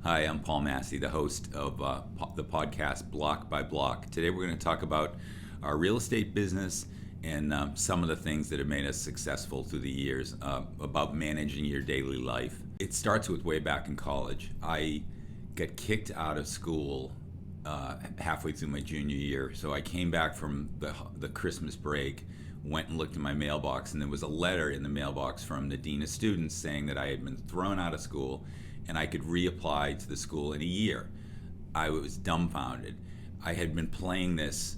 Hi, I'm Paul Massey, the host of the podcast Block by Block. Today we're going to talk about our real estate business and some of the things that have made us successful through the years, about managing your daily life. It starts with way back in college. I got kicked out of school halfway through my junior year. So I came back from the Christmas break, went and looked in my mailbox, and there was a letter in the mailbox from the dean of students saying that I had been thrown out of school and I could reapply to the school in a year. I was dumbfounded. I had been playing this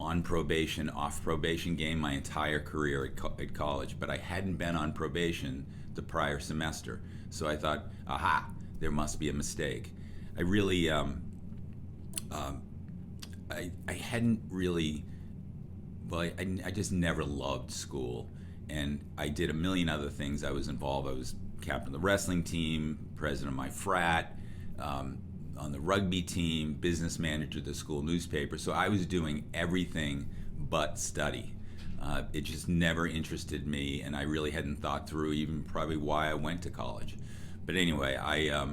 on probation, off probation game my entire career at college, but I hadn't been on probation the prior semester. So I thought, aha, there must be a mistake. I really, I hadn't really, I just never loved school. And I did a million other things. I was involved. I was captain of the wrestling team, president of my frat, on the rugby team, business manager of the school newspaper. So I was doing everything but study. It just never interested me, and I really hadn't thought through even probably why I went to college. But anyway, I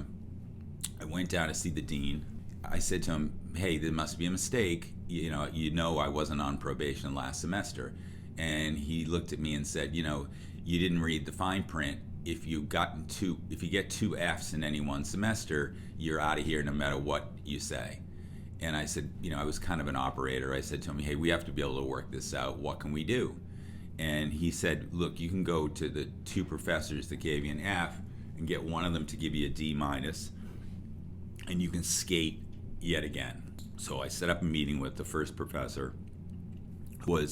went down to see the dean. I said to him, hey, there must be a mistake. You know I wasn't on probation last semester. And he looked at me and said, you didn't read the fine print. If you get 2 Fs in any one semester, you're out of here no matter what you say. And I said, I was kind of an operator. I said to him, hey, we have to be able to work this out. What can we do? And he said, look, you can go to the 2 professors that gave you an F and get one of them to give you a D minus, and you can skate yet again. So I set up a meeting with the first professor. I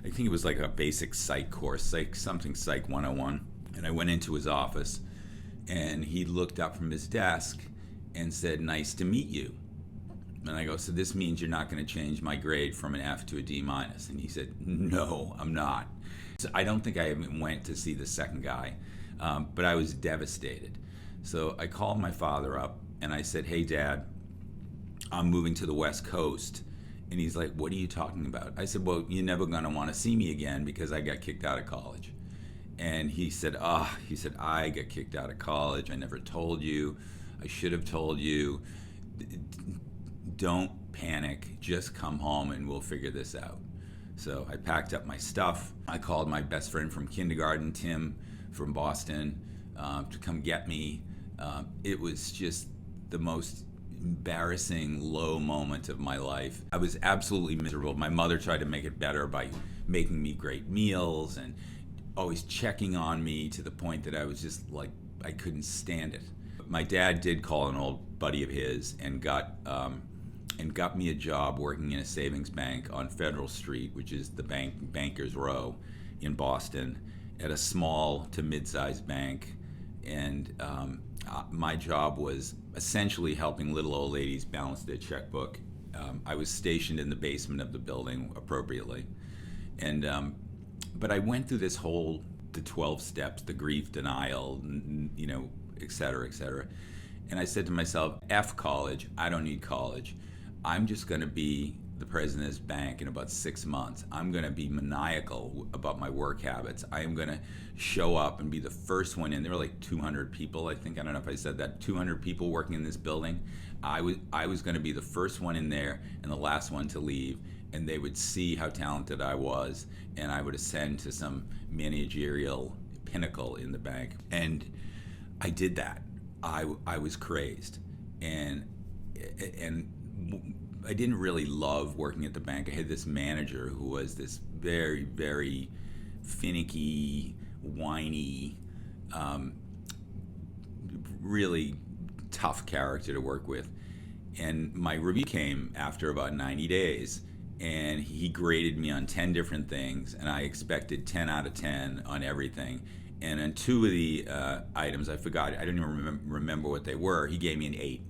think it was like a basic psych course, Psych 101. And I went into his office, and he looked up from his desk and said, nice to meet you. And I go, so this means you're not going to change my grade from an F to a D minus? And he said, no, I'm not. So I don't think I even went to see the second guy, but I was devastated. So I called my father up, and I said, hey, Dad, I'm moving to the West Coast. And he's like, what are you talking about? I said, well, you're never going to want to see me again because I got kicked out of college. And he said, I got kicked out of college. I never told you. I should have told you. Don't panic. Just come home and we'll figure this out. So I packed up my stuff. I called my best friend from kindergarten, Tim, from Boston, to come get me. It was just the most embarrassing low moment of my life. I was absolutely miserable. My mother tried to make it better by making me great meals and always checking on me to the point that I was just like, I couldn't stand it. My dad did call an old buddy of his and got me a job working in a savings bank on Federal Street, which is the Bankers Row in Boston, at a small to mid-sized bank. And my job was essentially helping little old ladies balance their checkbook. I was stationed in the basement of the building appropriately. And but I went through the 12 steps, the grief, denial, et cetera, et cetera. And I said to myself, F college, I don't need college. I'm just going to be the president of this bank in about 6 months. I'm going to be maniacal about my work habits. I am going to show up and be the first one in. There were like 200 people, I think. I don't know if I said that. 200 people working in this building. I was going to be the first one in there and the last one to leave. And they would see how talented I was, and I would ascend to some managerial pinnacle in the bank. And I did that. I was crazed, and I didn't really love working at the bank. I had this manager who was this very, very finicky, whiny, really tough character to work with. And my review came after about 90 days. And he graded me on 10 different things, and I expected 10 out of 10 on everything. And on 2 of the items, I forgot, I didn't even remember what they were, he gave me an 8.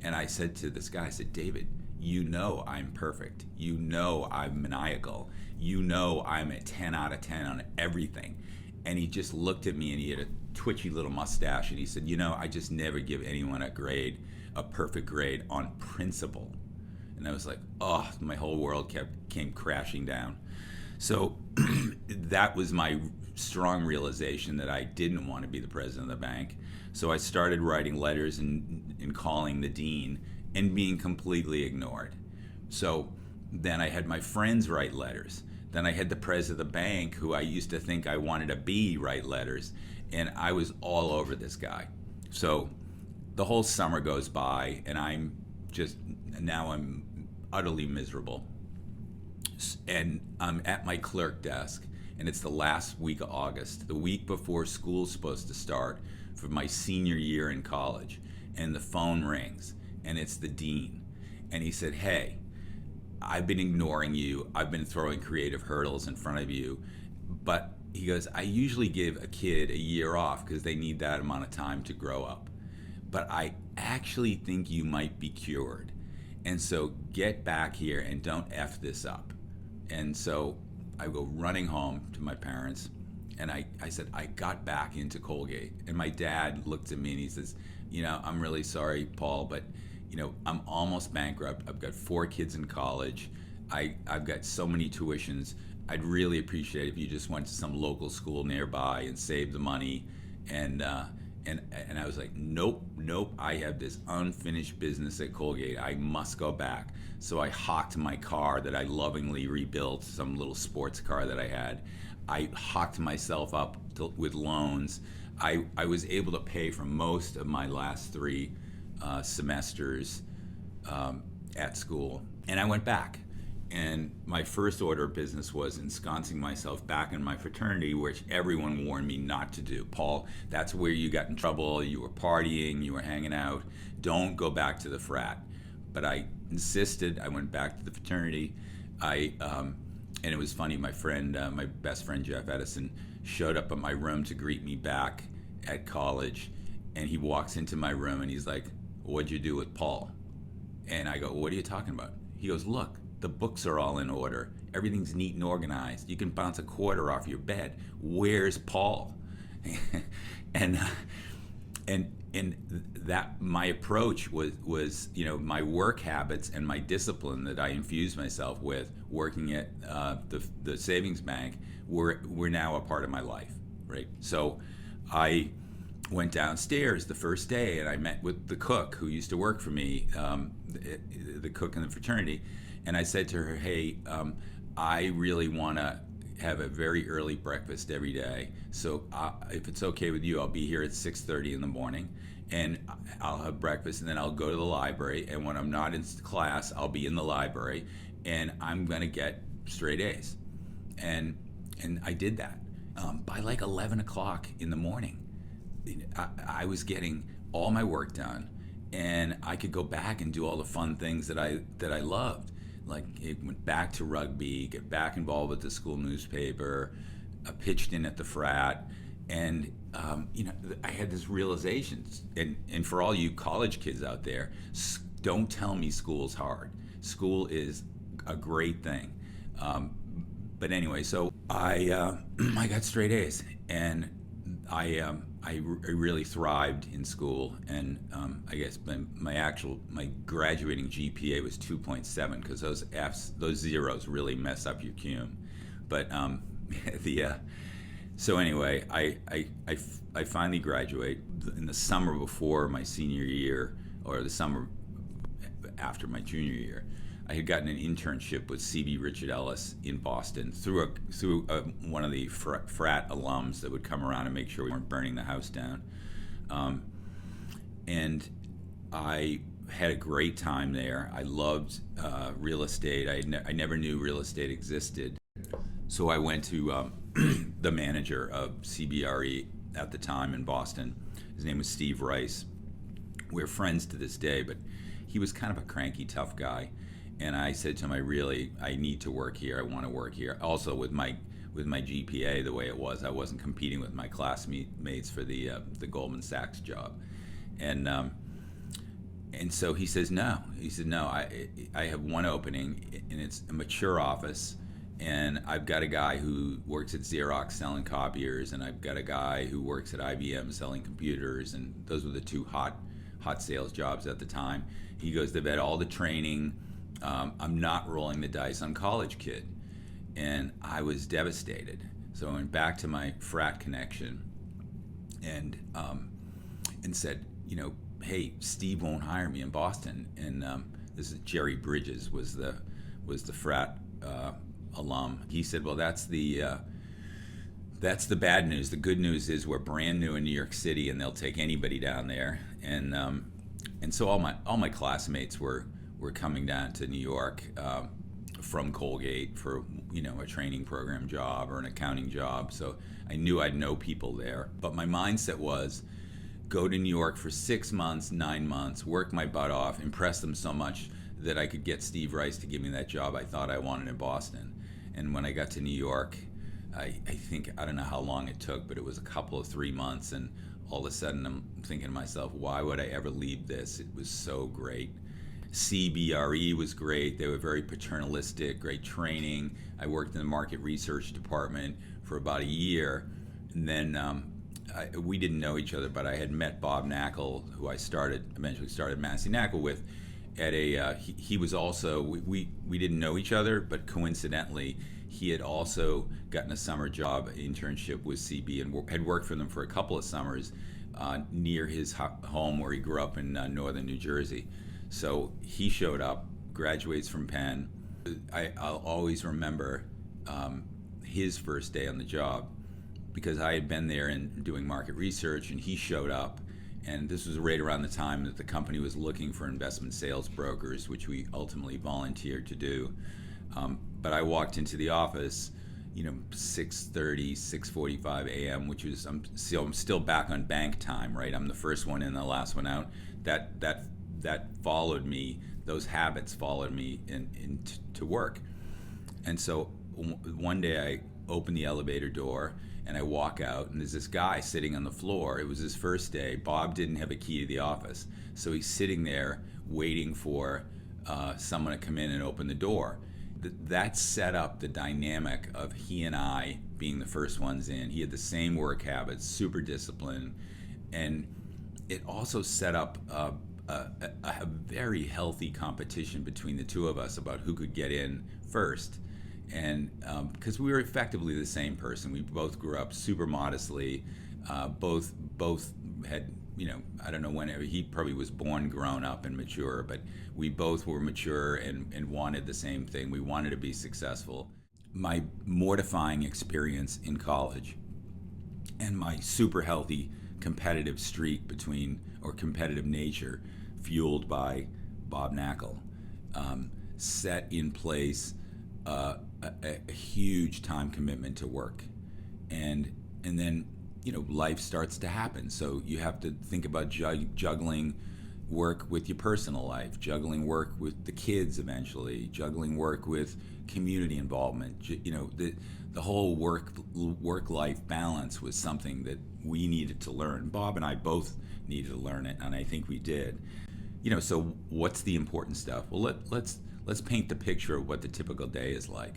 And I said to this guy, I said, David, I'm perfect. I'm maniacal. I'm a 10 out of 10 on everything. And he just looked at me, and he had a twitchy little mustache, and he said, I just never give anyone a perfect grade on principle. And I was like, oh, my whole world came crashing down. So that was my strong realization that I didn't want to be the president of the bank. So I started writing letters and calling the dean and being completely ignored. So then I had my friends write letters. Then I had the president of the bank, who I used to think I wanted to be, write letters. And I was all over this guy. So the whole summer goes by, and I'm utterly miserable. And I'm at my clerk desk, and it's the last week of August, the week before school's supposed to start for my senior year in college. And the phone rings, and it's the dean. And he said, "Hey, I've been ignoring you. I've been throwing creative hurdles in front of you." But he goes, "I usually give a kid a year off because they need that amount of time to grow up. But I actually think you might be cured. And so get back here and don't F this up." And so I go running home to my parents, and I said, "I got back into Colgate." And my dad looked at me and he says, "I'm really sorry, Paul, but I'm almost bankrupt. I've got 4 kids in college. I've got so many tuitions. I'd really appreciate it if you just went to some local school nearby and saved the money." And I was like, nope. I have this unfinished business at Colgate. I must go back. So I hocked my car that I lovingly rebuilt, some little sports car that I had. I hocked myself up with loans. I was able to pay for most of my last 3 semesters at school, and I went back. And my first order of business was ensconcing myself back in my fraternity, which everyone warned me not to do. "Paul, that's where you got in trouble. You were partying, you were hanging out. Don't go back to the frat." But I insisted. I went back to the fraternity. And it was funny. My best friend Jeff Edison, showed up at my room to greet me back at college, and he walks into my room and he's like, "What'd you do with Paul?" And I go, "What are you talking about?" He goes, "Look, the books are all in order. Everything's neat and organized. You can bounce a quarter off your bed. Where's Paul?" and that my approach was my work habits and my discipline that I infused myself with working at the savings bank were now a part of my life, right? So I went downstairs the first day and I met with the cook who used to work for me, the cook in the fraternity. And I said to her, "Hey, I really want to have a very early breakfast every day. So if it's okay with you, I'll be here at 6:30 in the morning, and I'll have breakfast, and then I'll go to the library. And when I'm not in class, I'll be in the library, and I'm going to get straight A's." And I did that. By like 11 o'clock in the morning, I was getting all my work done, and I could go back and do all the fun things that I loved. Like, it went back to rugby, get back involved with the school newspaper, pitched in at the frat, and I had this realization. And for all you college kids out there, don't tell me school's hard. School is a great thing. But anyway, so I got straight A's, and I really thrived in school, and I guess my graduating GPA was 2.7, because those zeros really mess up your cum. But so anyway, I finally graduate in the summer before my senior year, or the summer after my junior year. I had gotten an internship with C.B. Richard Ellis in Boston through one of the frat alums that would come around and make sure we weren't burning the house down. And I had a great time there. I loved real estate. I never knew real estate existed. So I went to the manager of CBRE at the time in Boston. His name was Steve Rice. We're friends to this day, but he was kind of a cranky, tough guy. And I said to him, I need to work here. I want to work here. Also, with my GPA the way it was, I wasn't competing with my classmates for the Goldman Sachs job. And so he says no. He said, "No, I have one opening, and it's a mature office, and I've got a guy who works at Xerox selling copiers, and I've got a guy who works at IBM selling computers," and those were the two hot sales jobs at the time. He goes, "They've had all the training. I'm not rolling the dice on college kid." And I was devastated. So I went back to my frat connection and said, hey, Steve won't hire me in Boston. And this is Jerry Bridges was the frat alum. He said, well, that's the bad news. The good news is we're brand new in New York City, and they'll take anybody down there. And so all my classmates were coming down to New York from Colgate for a training program job or an accounting job. So I knew I'd know people there. But my mindset was go to New York for 6 months, 9 months, work my butt off, impress them so much that I could get Steve Rice to give me that job I thought I wanted in Boston. And when I got to New York, I think, I don't know how long it took, but it was a couple of 3 months, and all of a sudden I'm thinking to myself, why would I ever leave this? It was so great. CBRE was great. They were very paternalistic, great training. I worked in the market research department for about a year, and then we didn't know each other, but I had met Bob Knakal, who I eventually started Massey Knakal with. At he was also, we didn't know each other, but coincidentally, he had also gotten a summer job internship with CB and had worked for them for a couple of summers near his home where he grew up in northern New Jersey. So he showed up, graduates from Penn. I'll always remember his first day on the job because I had been there and doing market research, and he showed up. And this was right around the time that the company was looking for investment sales brokers, which we ultimately volunteered to do. But I walked into the office, 6:30, 6:45 a.m., which was I'm still back on bank time, right? I'm the first one in, the last one out. That followed me. Those habits followed me to work. And so one day I open the elevator door and I walk out, and there's this guy sitting on the floor. It was his first day. Bob didn't have a key to the office, so he's sitting there waiting for someone to come in and open the door. That set up the dynamic of he and I being the first ones in. He had the same work habits, super disciplined, and it also set up a very healthy competition between the two of us about who could get in first. And because we were effectively the same person, we both grew up super modestly. Both had, I don't know when, he probably was born grown up and mature, but we both were mature and wanted the same thing. We wanted to be successful. My mortifying experience in college and my super healthy competitive streak competitive nature fueled by Bob Knakal set in place a huge time commitment to work, and then life starts to happen. So you have to think about juggling work with your personal life, juggling work with the kids eventually, juggling work with community involvement. The whole work-life balance was something that we needed to learn. Bob and I both needed to learn it, and I think we did. So what's the important stuff? Well, let's paint the picture of what the typical day is like.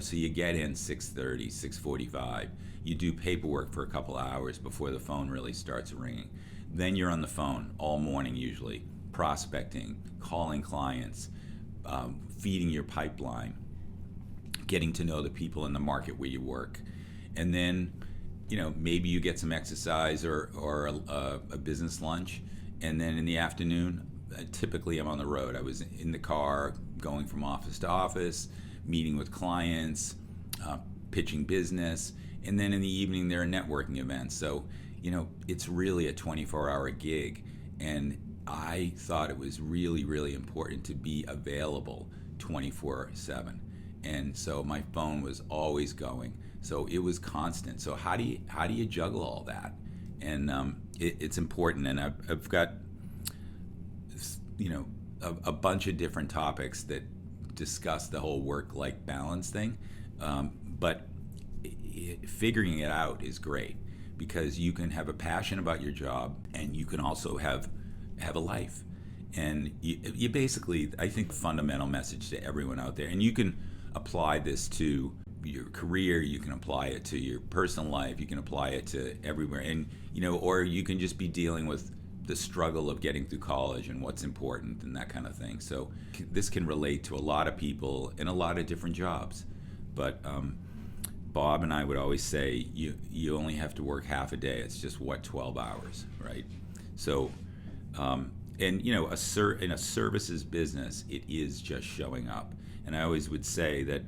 So you get in 6:30, 6:45. You do paperwork for a couple hours before the phone really starts ringing. Then you're on the phone all morning usually, prospecting, calling clients, feeding your pipeline, getting to know the people in the market where you work. And then, maybe you get some exercise or a business lunch. And then in the afternoon, typically I'm on the road. I was in the car going from office to office, meeting with clients, pitching business. And then in the evening, there are networking events. So, it's really a 24-hour gig. And I thought it was really, really important to be available 24/7. And so my phone was always going. So it was constant. So how do you juggle all that? And it's important. And I've got, a bunch of different topics that discuss the whole work-life balance thing. But figuring it out is great because you can have a passion about your job and you can also have a life. And you basically, I think, the fundamental message to everyone out there, and you can apply this to your career, you can apply it to your personal life, you can apply it to everywhere, and or you can just be dealing with the struggle of getting through college and what's important and that kind of thing. So this can relate to a lot of people in a lot of different jobs. But Bob and I would always say, you only have to work half a day. It's just 12 hours, right? So, and in a services business, it is just showing up. And I always would say that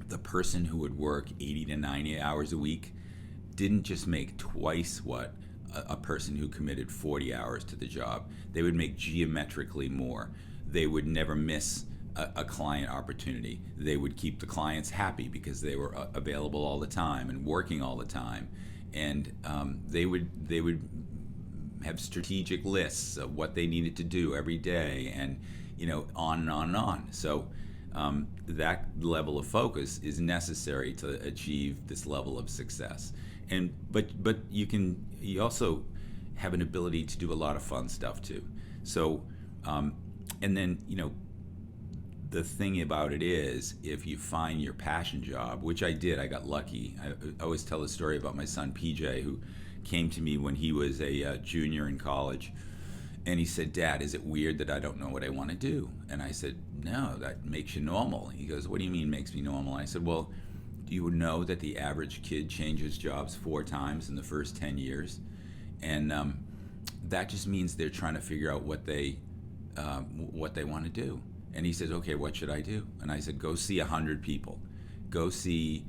the person who would work 80 to 90 hours a week didn't just make twice what a person who committed 40 hours to the job. They would make geometrically more. They would never miss a client opportunity. They would keep the clients happy because they were available all the time and working all the time. And they would have strategic lists of what they needed to do every day, and on and on and on. So that level of focus is necessary to achieve this level of success. And but you also have an ability to do a lot of fun stuff too. So and then the thing about it is, if you find your passion job, which I did, I got lucky. I always tell the story about my son PJ, who came to me when he was a junior in college, and he said, "Dad, is it weird that I don't know what I want to do?" And I said, "No, that makes you normal." He goes, "What do you mean makes me normal?" I said, "Well, do you know that the average kid changes jobs 4 times in the first 10 years? And that just means they're trying to figure out what they want to do." And he says, "Okay, what should I do?" And I said, "Go see 100 people. Go see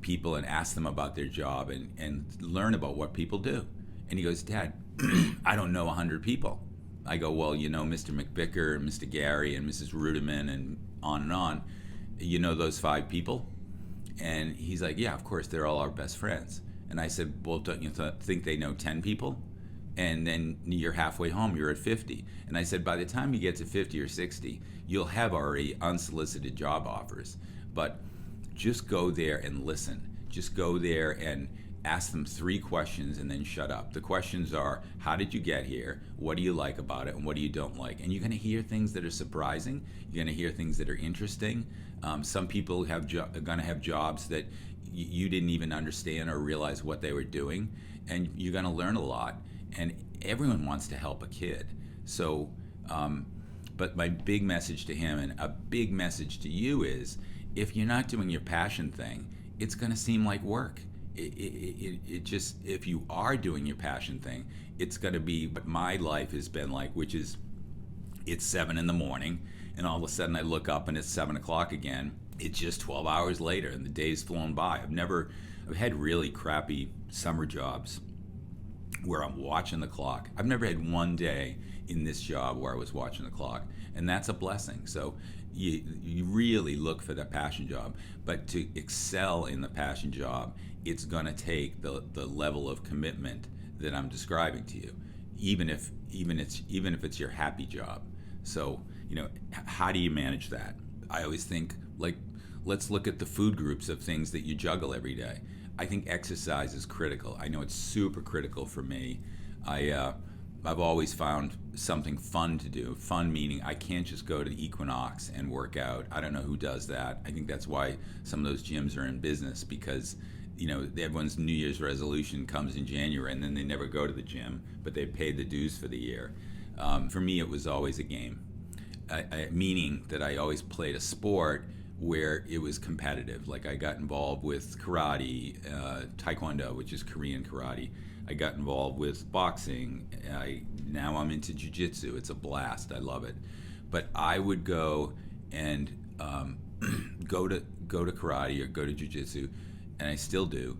people and ask them about their job and learn about what people do." And he goes, "Dad, I don't know 100 people." I go, "Well, Mr. McVicker and Mr. Gary and Mrs. Ruderman and on. You know those 5 people?" And he's like, "Yeah, of course, they're all our best friends." And I said, "Well, don't you think they know 10 people? And then you're halfway home, you're at 50. And I said, by the time you get to 50 or 60, you'll have already unsolicited job offers. But just go there and listen. Just go there and ask them 3 questions and then shut up. The questions are, how did you get here? What do you like about it? And what do you don't like? And you're going to hear things that are surprising. You're going to hear things that are interesting. Some people are going to have jobs that you didn't even understand or realize what they were doing. And you're going to learn a lot. And everyone wants to help a kid. So, but my big message to him, and a big message to you, is if you're not doing your passion thing, it's going to seem like work. It just, if you are doing your passion thing, it's going to be what my life has been like, which is it's 7 in the morning, and all of a sudden I look up and it's 7 o'clock again. It's just 12 hours later, and the day's flown by. I've had really crappy summer jobs where I'm watching the clock. I've never had one day in this job where I was watching the clock, and that's a blessing. So you really look for that passion job, but to excel in the passion job, it's going to take the level of commitment that I'm describing to you, even if it's your happy job. So how do you manage that? I always think, let's look at the food groups of things that you juggle every day. I think exercise is critical. I know it's super critical for me. I've always found something fun to do. Fun meaning I can't just go to the Equinox and work out. I don't know who does that. I think that's why some of those gyms are in business, because everyone's New Year's resolution comes in January and then they never go to the gym, but they paid the dues for the year. For me, it was always a game, meaning that I always played a sport where it was competitive. Like I got involved with karate, taekwondo, which is Korean karate. I got involved with boxing. Now I'm into jiu-jitsu. It's a blast. I love it. But I would go and go to karate or go to jiu-jitsu, and I still do,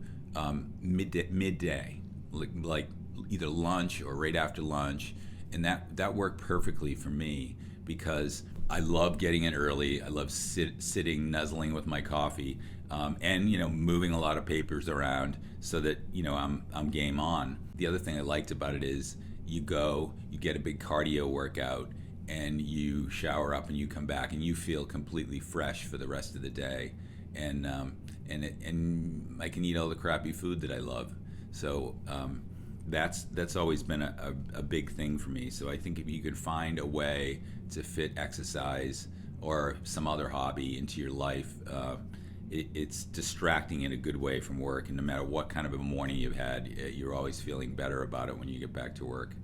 midday, like either lunch or right after lunch, and that worked perfectly for me because I love getting in early. I love sitting, nuzzling with my coffee, and moving a lot of papers around so that I'm game on. The other thing I liked about it is you get a big cardio workout, and you shower up and you come back and you feel completely fresh for the rest of the day, and I can eat all the crappy food that I love. So that's always been a big thing for me. So I think if you could find a way to fit exercise or some other hobby into your life, it's distracting in a good way from work. And no matter what kind of a morning you've had, you're always feeling better about it when you get back to work.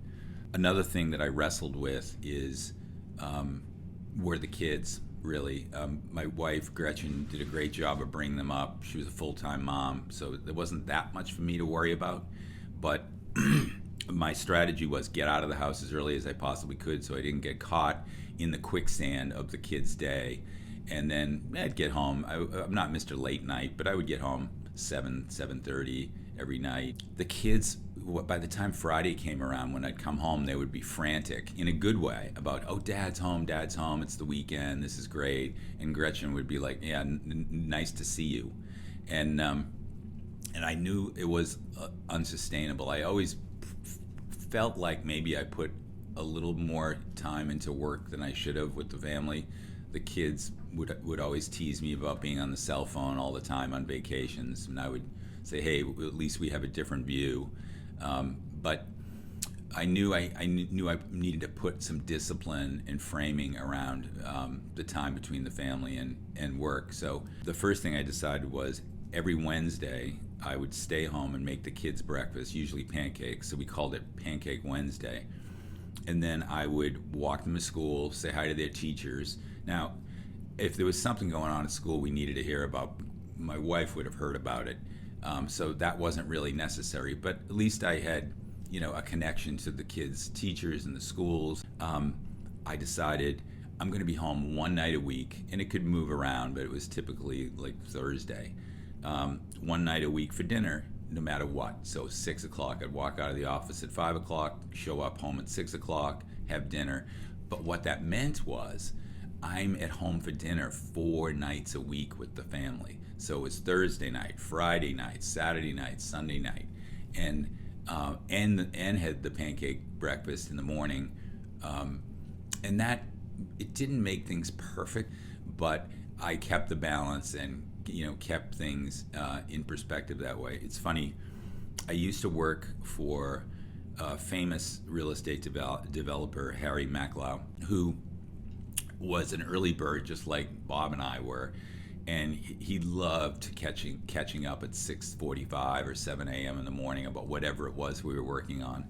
Another thing that I wrestled with were the kids. really. My wife, Gretchen, did a great job of bringing them up. She was a full-time mom, so there wasn't that much for me to worry about. But my strategy was get out of the house as early as I possibly could so I didn't get caught in the quicksand of the kids' day. And then I'd get home. I'm not Mr. Late Night, but I would get home 7:30 every night. The kids, by the time Friday came around, when I'd come home, they would be frantic in a good way about, oh, Dad's home, it's the weekend, this is great. And Gretchen would be like, yeah, nice to see you. And I knew it was unsustainable. I always felt like maybe I put a little more time into work than I should have with the family. The kids would always tease me about being on the cell phone all the time on vacations, and I would say, hey, at least we have a different view. But I knew I needed to put some discipline and framing around the time between the family and work. So the first thing I decided was every Wednesday I would stay home and make the kids breakfast, usually pancakes, so we called it Pancake Wednesday. And then I would walk them to school, say hi to their teachers. Now, if there was something going on at school we needed to hear about, my wife would have heard about it. So that wasn't really necessary, but at least I had, a connection to the kids' teachers and the schools. I decided I'm going to be home one night a week, and it could move around, but it was typically like Thursday. One night a week for dinner, no matter what. So 6 o'clock, I'd walk out of the office at 5 o'clock, show up home at 6 o'clock, have dinner. But what that meant was I'm at home for dinner 4 nights a week with the family. So it was Thursday night, Friday night, Saturday night, Sunday night, and had the pancake breakfast in the morning. And that, it didn't make things perfect, but I kept the balance and kept things in perspective that way. It's funny, I used to work for a famous real estate developer, Harry Macklow, who was an early bird just like Bob and I were, and he loved catching up at 6:45 or 7 a.m. in the morning about whatever it was we were working on.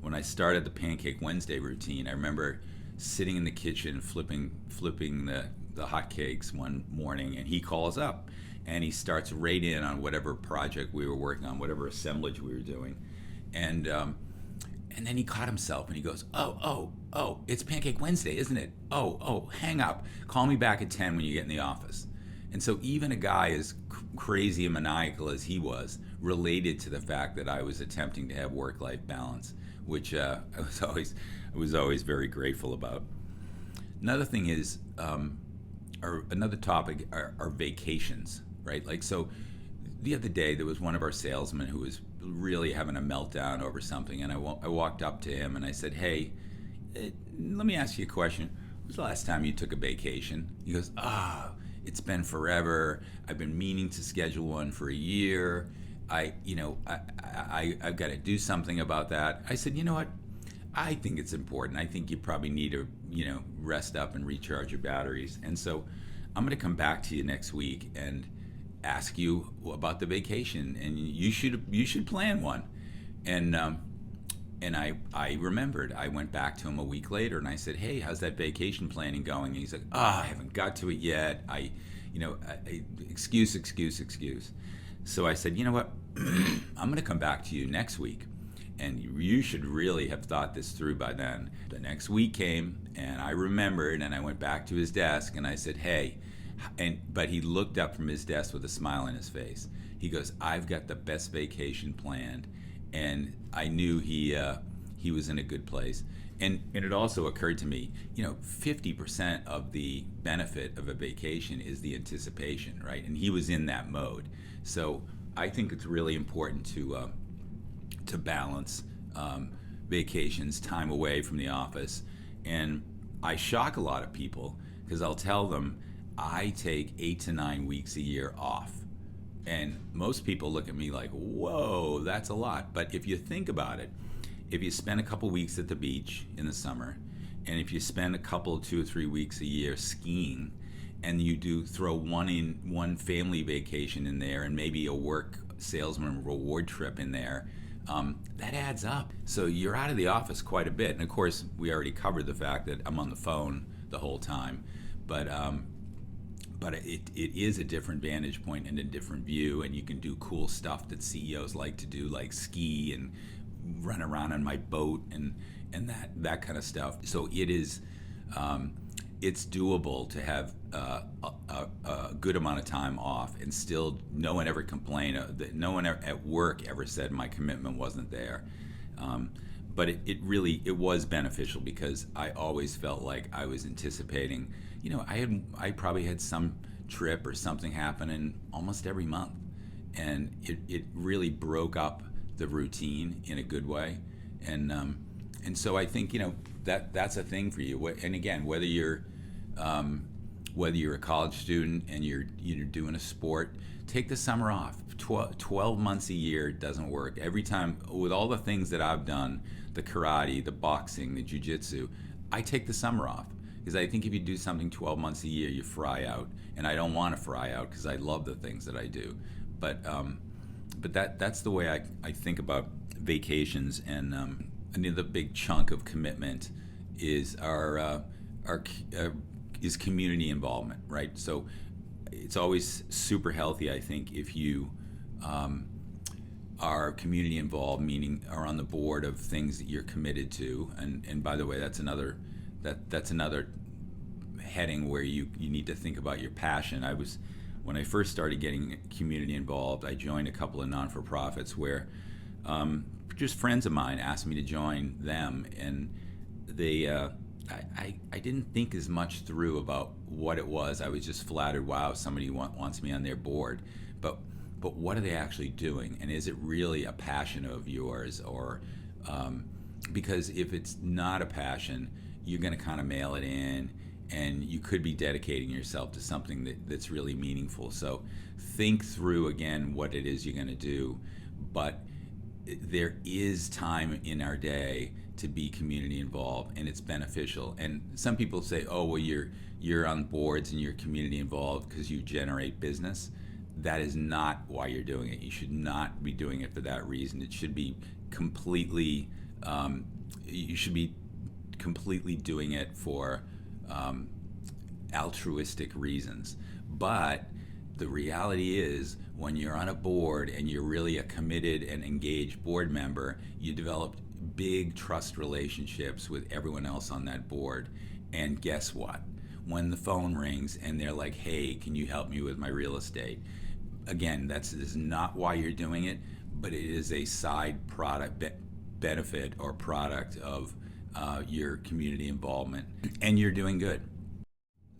When I started the Pancake Wednesday routine, I remember sitting in the kitchen flipping the hotcakes one morning, and he calls up and he starts right in on whatever project we were working on, whatever assemblage we were doing, and then he caught himself and he goes, oh, it's Pancake Wednesday, isn't it? Oh, hang up, call me back at 10 when you get in the office. And so even a guy as crazy and maniacal as he was related to the fact that I was attempting to have work-life balance, which I was always very grateful about. Another thing is, or another topic are vacations, right? Like, so the other day there was one of our salesmen who was really having a meltdown over something, and I walked up to him and I said, hey, let me ask you a question. When was the last time you took a vacation? He goes, it's been forever. I've been meaning to schedule one for a year. I've got to do something about that. I said, you know what? I think it's important. I think you probably need to, rest up and recharge your batteries. And so I'm going to come back to you next week and ask you about the vacation, and you should plan one. And I remembered. I went back to him a week later and I said, hey, how's that vacation planning going? And he's like, I haven't got to it yet. Excuse. So I said, you know what? I'm going to come back to you next week, and you should really have thought this through by then. The next week came, and I remembered, and I went back to his desk, and I said, hey, but he looked up from his desk with a smile on his face. He goes, I've got the best vacation planned, and I knew he was in a good place. And it also occurred to me, 50% of the benefit of a vacation is the anticipation, right? And he was in that mode. So I think it's really important to balance vacations, time away from the office. And I shock a lot of people because I'll tell them I take 8 to 9 weeks a year off. And most people look at me like, whoa, that's a lot. But if you think about it, if you spend a couple weeks at the beach in the summer, and if you spend a couple, 2 or 3 weeks a year skiing, and you do throw one family vacation in there and maybe a work salesman reward trip in there, that adds up. So you're out of the office quite a bit. And of course, we already covered the fact that I'm on the phone the whole time. But it is a different vantage point and a different view, and you can do cool stuff that CEOs like to do, like ski and run around on my boat and that kind of stuff. So it is, it's doable to have a good amount of time off and still no one ever complained. No one at work ever said my commitment wasn't there. But it was beneficial because I always felt like I was anticipating. I probably had some trip or something happening almost every month, and it really broke up the routine in a good way, and so I think that's a thing for you. And again, whether you're a college student and you're doing a sport, take the summer off. 12 months a year doesn't work. Every time, with all the things that I've done, the karate, the boxing, the jiu-jitsu, I take the summer off because I think if you do something 12 months a year, you fry out, and I don't want to fry out because I love the things that I do. But that's the way I think about vacations. And another big chunk of commitment is is community involvement, right? So it's always super healthy, I think, if you are community involved, meaning are on the board of things that you're committed to. And by the way, that's another heading where you need to think about your passion. When I first started getting community involved, I joined a couple of non-for-profits where just friends of mine asked me to join them, and I didn't think as much through about what it was. I was just flattered, wow, somebody wants me on their board. But what are they actually doing? And is it really a passion of yours? Or because if it's not a passion, you're going to kind of mail it in, and you could be dedicating yourself to something that's really meaningful. So think through again what it is you're going to do. But there is time in our day to be community involved, and it's beneficial. And some people say, oh, well, you're on boards and you're community involved because you generate business. That is not why you're doing it. You should not be doing it for that reason. It should be completely, you should be completely doing it for altruistic reasons. But the reality is, when you're on a board and you're really a committed and engaged board member, you develop big trust relationships with everyone else on that board. And guess what? When the phone rings and they're like, hey, can you help me with my real estate? Again, that is not why you're doing it, but it is a side product benefit or product of your community involvement, and you're doing good.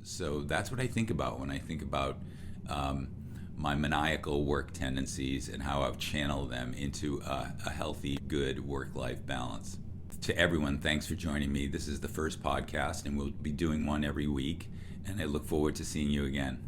So that's what I think about when I think about my maniacal work tendencies and how I've channeled them into a healthy, good work-life balance. To everyone, thanks for joining me. This is the first podcast, and we'll be doing one every week, and I look forward to seeing you again.